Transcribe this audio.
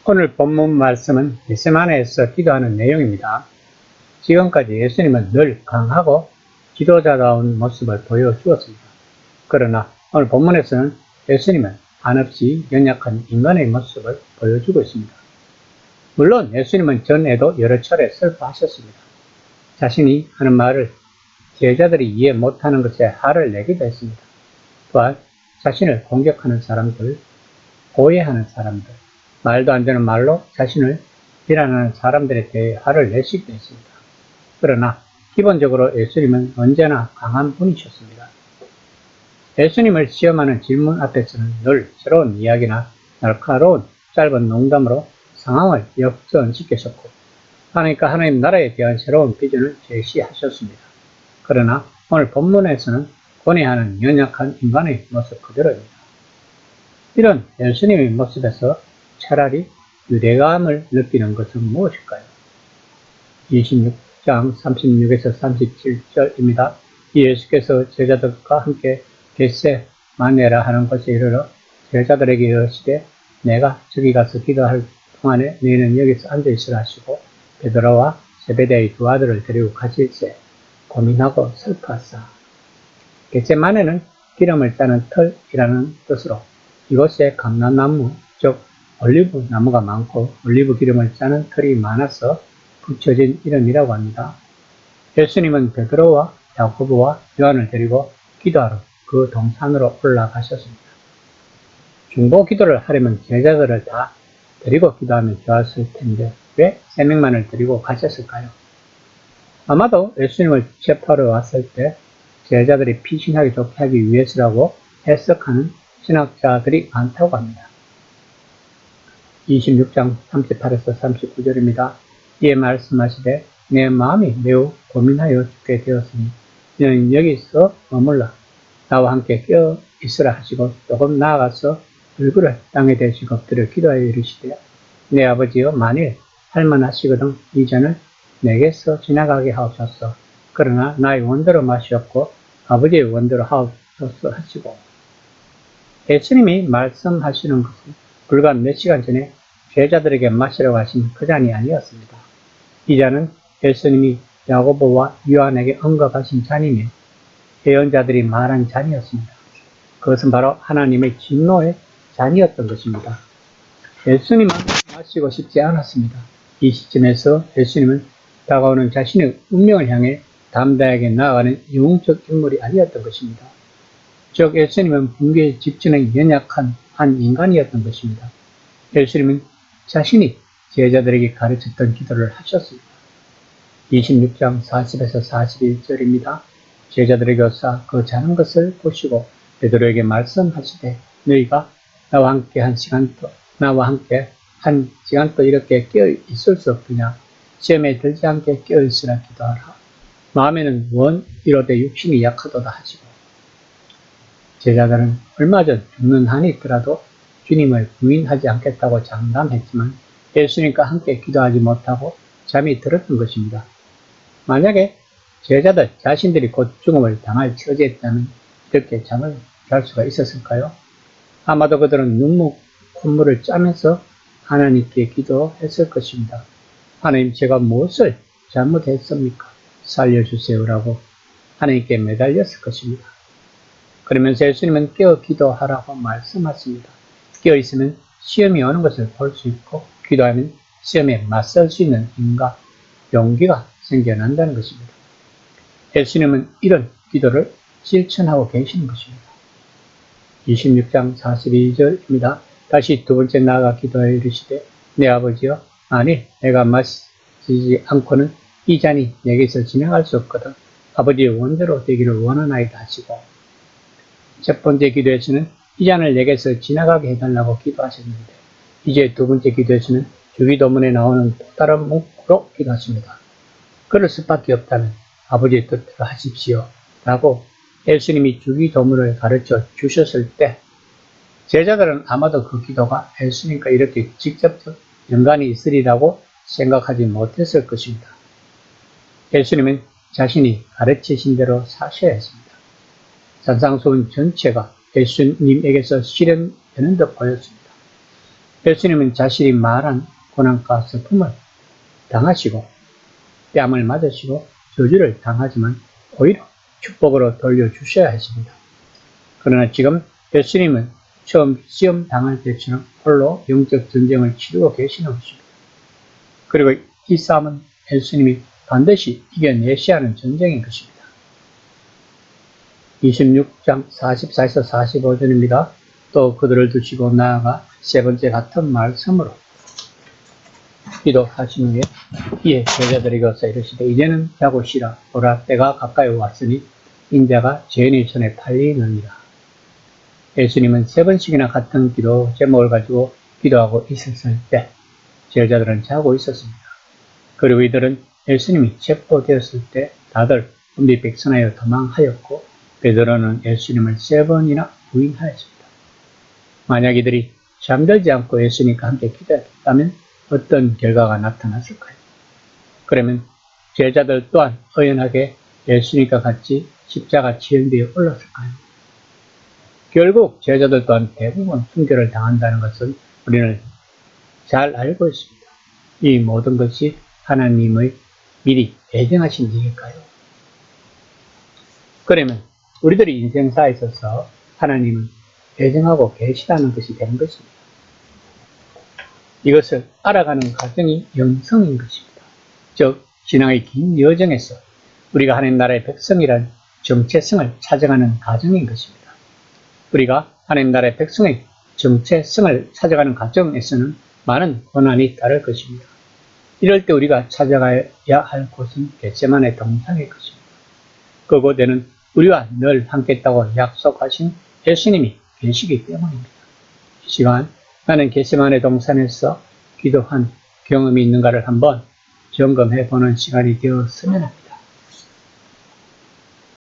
오늘 본문 말씀은 겟세마네에서 기도하는 내용입니다. 지금까지 예수님은 늘 강하고 지도자다운 모습을 보여주었습니다. 그러나 오늘 본문에서는 예수님은 한없이 연약한 인간의 모습을 보여주고 있습니다. 물론 예수님은 전에도 여러 차례 슬퍼하셨습니다. 자신이 하는 말을 제자들이 이해 못하는 것에 화를 내기도 했습니다. 또한 자신을 공격하는 사람들, 오해하는 사람들, 말도 안 되는 말로 자신을 비난하는 사람들에 대해 화를 내시기도 했습니다. 그러나 기본적으로 예수님은 언제나 강한 분이셨습니다. 예수님을 시험하는 질문 앞에서는 늘 새로운 이야기나 날카로운 짧은 농담으로 상황을 역전시키셨고, 그러니까 하나님 나라에 대한 새로운 비전을 제시하셨습니다. 그러나 오늘 본문에서는 고뇌하는 연약한 인간의 모습 그대로입니다. 이런 예수님의 모습에서 차라리 유대감을 느끼는 것은 무엇일까요? 26장 36에서 37절입니다. 예수께서 제자들과 함께 겟세마네라 하는 곳에 이르러 제자들에게 이르시되 내가 저기 가서 기도할 동안에 너희는 여기서 앉아있으라 하시고 베드로와 세베대의 두 아들을 데리고 가실새 고민하고 슬퍼하사. 겟세마네는 기름을 짜는 털이라는 뜻으로 이곳에 감람나무, 즉 올리브 나무가 많고 올리브 기름을 짜는 털이 많아서 붙여진 이름이라고 합니다. 예수님은 베드로와 야고보와 요한을 데리고 기도하러 그 동산으로 올라가셨습니다. 중보 기도를 하려면 제자들을 다 데리고 기도하면 좋았을 텐데 왜 3명만을 데리고 가셨을까요? 아마도 예수님을 체포하러 왔을 때 제자들이 피신하기 좋게 하기 위해서라고 해석하는 신학자들이 많다고 합니다. 26장 38에서 39절입니다. 이에 말씀하시되 내 마음이 매우 고민하여 죽게 되었으니 너는 여기서 머물라 나와 함께 깨어 있으라 하시고 조금 나아가서 얼굴을 땅에 대시고 엎드려 기도하여 이르시되 내 아버지여 만일 할만하시거든 이 잔을 내게서 지나가게 하옵소서. 그러나 나의 원대로 마시옵고 아버지의 원대로 하옵소서 하시고. 예수님이 말씀하시는 것은 불과 몇 시간 전에 제자들에게 마시라고 하신 그 잔이 아니었습니다. 이 잔은 예수님이 야고보와 요한에게 언급하신 잔이며 예언자들이 말한 잔이었습니다. 그것은 바로 하나님의 진노의 잔이었던 것입니다. 예수님은 마시고 싶지 않았습니다. 이 시점에서 예수님은 다가오는 자신의 운명을 향해 담대하게 나아가는 영웅적 인물이 아니었던 것입니다. 즉 예수님은 붕괴 직전에 연약한 한 인간이었던 것입니다. 예수님은 자신이 제자들에게 가르쳤던 기도를 하셨습니다. 26장 40에서 41절입니다. 제자들에게 오사 그 자는 것을 보시고 베드로에게 말씀하시되 너희가 나와 함께 한 시간도 이렇게 깨어 있을 수 없느냐. 시험에 들지 않게 깨어 있으라 기도하라. 마음에는 원 이로되 육신이 약하도다 하시고. 제자들은 얼마 전 죽는 한이 있더라도 주님을 부인하지 않겠다고 장담했지만 예수님과 함께 기도하지 못하고 잠이 들었던 것입니다. 만약에 제자들 자신들이 곧 죽음을 당할 처지였다면 이렇게 잠을 잘 수가 있었을까요? 아마도 그들은 콧물을 짜면서 하나님께 기도했을 것입니다. 하나님, 제가 무엇을 잘못했습니까? 살려주세요라고 하나님께 매달렸을 것입니다. 그러면서 예수님은 깨어 기도하라고 말씀하십니다. 깨어 있으면 시험이 오는 것을 볼 수 있고 기도하면 시험에 맞설 수 있는 힘과 용기가 생겨난다는 것입니다. 예수님은 이런 기도를 실천하고 계시는 것입니다. 26장 42절입니다. 다시 두 번째 나아가 기도하여 이르시되 내 아버지여 만일 내가 마시지 않고는 이 잔이 내게서 지나갈 수 없거든 아버지의 원대로 되기를 원하나이다 하시고. 첫 번째 기도에서는 이 잔을 내게서 지나가게 해달라고 기도하셨는데 이제 두 번째 기도에서는 주기도문에 나오는 또 다른 문구로 기도하십니다. 그럴 수밖에 없다면 아버지의 뜻대로 하십시오 라고 예수님이 주기도문을 가르쳐 주셨을 때 제자들은 아마도 그 기도가 예수님과 이렇게 직접적 연관이 있으리라고 생각하지 못했을 것입니다. 예수님은 자신이 가르치신 대로 사셔야 했습니다. 산상수훈 전체가 예수님에게서 실현되는 듯 보였습니다. 예수님은 자신이 말한 고난과 슬픔을 당하시고 뺨을 맞으시고 저주를 당하지만 오히려 축복으로 돌려주셔야 했습니다. 그러나 지금 예수님은 처음 시험 당할 때처럼 홀로 영적 전쟁을 치르고 계시는 것입니다. 그리고 이 싸움은 예수님이 반드시 이겨내셔야 하는 전쟁인 것입니다. 26장 44에서 45절입니다. 또 그들을 두시고 나아가 세 번째 같은 말씀으로 기도하신 후에 이에 제자들에게서 이르시되 이제는 자고 쉬라. 보라 때가 가까이 왔으니 인자가 죄인의 손에 팔리느니라. 예수님은 세 번씩이나 같은 기도 제목을 가지고 기도하고 있었을 때 제자들은 자고 있었습니다. 그리고 이들은 예수님이 체포되었을 때 다들 은비백선하여 도망하였고 베드로는 예수님을 세 번이나 부인하였습니다. 만약 이들이 잠들지 않고 예수님과 함께 기도했다면 어떤 결과가 나타났을까요? 그러면 제자들 또한 의연하게 예수님과 같이 십자가 지연대에 올랐을까요? 결국 제자들 또한 대부분 순교를 당한다는 것은 우리는 잘 알고 있습니다. 이 모든 것이 하나님의 미리 예정하신 일일까요? 그러면 우리들의 인생사에 있어서 하나님은 예정하고 계시다는 것이 되는 것입니다. 이것을 알아가는 과정이 영성인 것입니다. 즉 신앙의 긴 여정에서 우리가 하나님 나라의 백성이란 정체성을 찾아가는 과정인 것입니다. 우리가 하나님 나라의 백성의 정체성을 찾아가는 과정에서는 많은 고난이 따를 것입니다. 이럴 때 우리가 찾아가야 할 곳은 겟세마네 동산일 것입니다. 그곳에는 우리와 늘 함께 있다고 약속하신 예수님이 계시기 때문입니다. 이 시간 나는 겟세마네 동산에서 기도한 경험이 있는가를 한번 점검해 보는 시간이 되었으면 합니다.